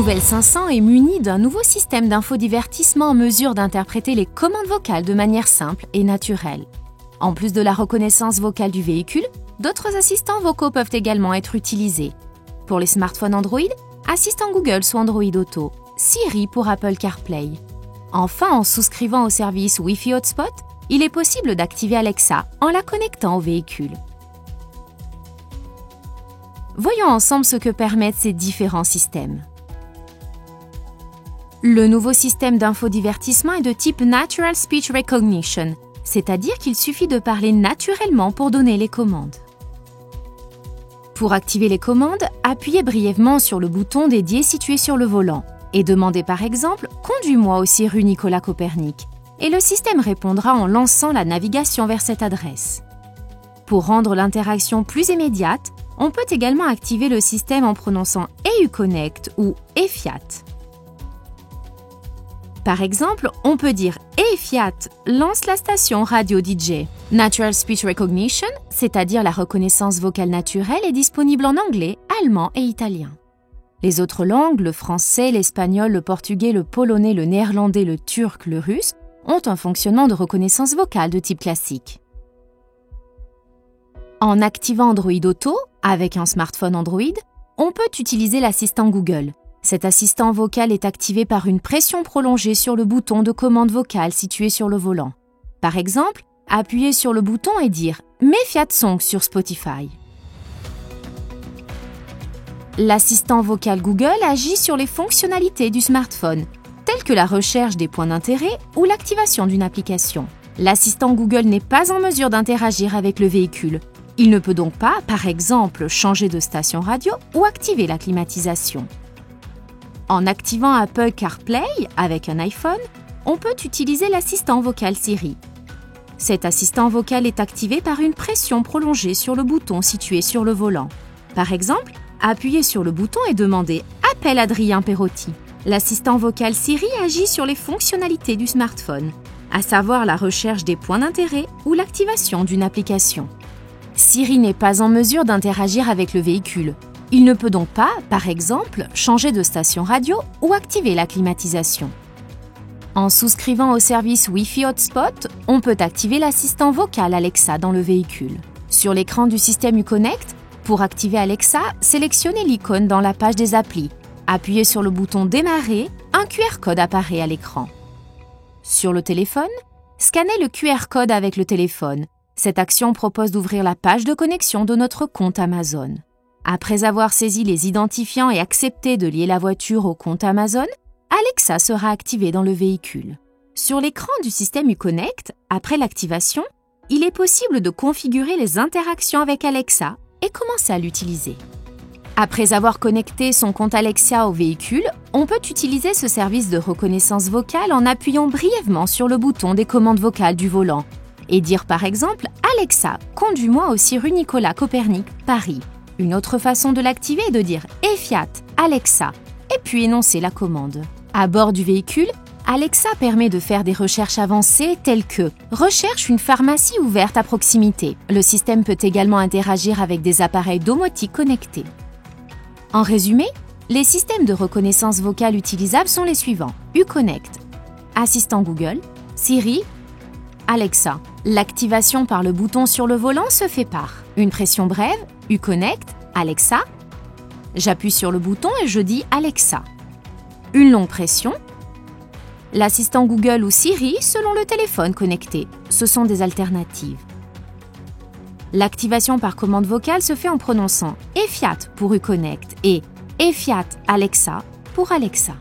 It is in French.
nouvelle 500 est munie d'un nouveau système d'infodivertissement en mesure d'interpréter les commandes vocales de manière simple et naturelle. En plus de la reconnaissance vocale du véhicule, d'autres assistants vocaux peuvent également être utilisés. Pour les smartphones Android, assistant Google sous Android Auto, Siri pour Apple CarPlay. Enfin, en souscrivant au service Wi-Fi Hotspot, il est possible d'activer Alexa en la connectant au véhicule. Voyons ensemble ce que permettent ces différents systèmes. Le nouveau système d'infodivertissement est de type Natural Speech Recognition, c'est-à-dire qu'il suffit de parler naturellement pour donner les commandes. Pour activer les commandes, appuyez brièvement sur le bouton dédié situé sur le volant et demandez par exemple « Conduis-moi aussi rue Nicolas Copernic » et le système répondra en lançant la navigation vers cette adresse. Pour rendre l'interaction plus immédiate, on peut également activer le système en prononçant EUConnect ou EFIAT. Par exemple, on peut dire « Hey Fiat, lance la station radio DJ ». Natural Speech Recognition, c'est-à-dire la reconnaissance vocale naturelle, est disponible en anglais, allemand et italien. Les autres langues, le français, l'espagnol, le portugais, le polonais, le néerlandais, le turc, le russe, ont un fonctionnement de reconnaissance vocale de type classique. En activant Android Auto, avec un smartphone Android, on peut utiliser l'assistant Google. Cet assistant vocal est activé par une pression prolongée sur le bouton de commande vocale situé sur le volant. Par exemple, appuyez sur le bouton et dire « Mets Fiat Song sur Spotify ». L'assistant vocal Google agit sur les fonctionnalités du smartphone, telles que la recherche des points d'intérêt ou l'activation d'une application. L'assistant Google n'est pas en mesure d'interagir avec le véhicule. Il ne peut donc pas, par exemple, changer de station radio ou activer la climatisation. En activant Apple CarPlay avec un iPhone, on peut utiliser l'assistant vocal Siri. Cet assistant vocal est activé par une pression prolongée sur le bouton situé sur le volant. Par exemple, appuyez sur le bouton et demandez « Appelle Adrien Perotti ». L'assistant vocal Siri agit sur les fonctionnalités du smartphone, à savoir la recherche des points d'intérêt ou l'activation d'une application. Siri n'est pas en mesure d'interagir avec le véhicule. Il ne peut donc pas, par exemple, changer de station radio ou activer la climatisation. En souscrivant au service Wi-Fi Hotspot, on peut activer l'assistant vocal Alexa dans le véhicule. Sur l'écran du système Uconnect, pour activer Alexa, sélectionnez l'icône dans la page des applis. Appuyez sur le bouton « Démarrer », un QR code apparaît à l'écran. Sur le téléphone, scannez le QR code avec le téléphone. Cette action propose d'ouvrir la page de connexion de notre compte Amazon. Après avoir saisi les identifiants et accepté de lier la voiture au compte Amazon, Alexa sera activée dans le véhicule. Sur l'écran du système Uconnect, après l'activation, il est possible de configurer les interactions avec Alexa et commencer à l'utiliser. Après avoir connecté son compte Alexa au véhicule, on peut utiliser ce service de reconnaissance vocale en appuyant brièvement sur le bouton des commandes vocales du volant et dire par exemple « Alexa, conduis-moi aussi rue Nicolas Copernic, Paris ». Une autre façon de l'activer est de dire « Hey Fiat, Alexa » et puis énoncer la commande. À bord du véhicule, Alexa permet de faire des recherches avancées telles que « Recherche une pharmacie ouverte à proximité ». Le système peut également interagir avec des appareils domotiques connectés. En résumé, les systèmes de reconnaissance vocale utilisables sont les suivants: Uconnect, assistant Google, Siri, Alexa. L'activation par le bouton sur le volant se fait par une pression brève, Uconnect, Alexa. J'appuie sur le bouton et je dis Alexa. Une longue pression, l'assistant Google ou Siri selon le téléphone connecté. Ce sont des alternatives. L'activation par commande vocale se fait en prononçant EFIAT pour Uconnect et EFIAT Alexa pour Alexa.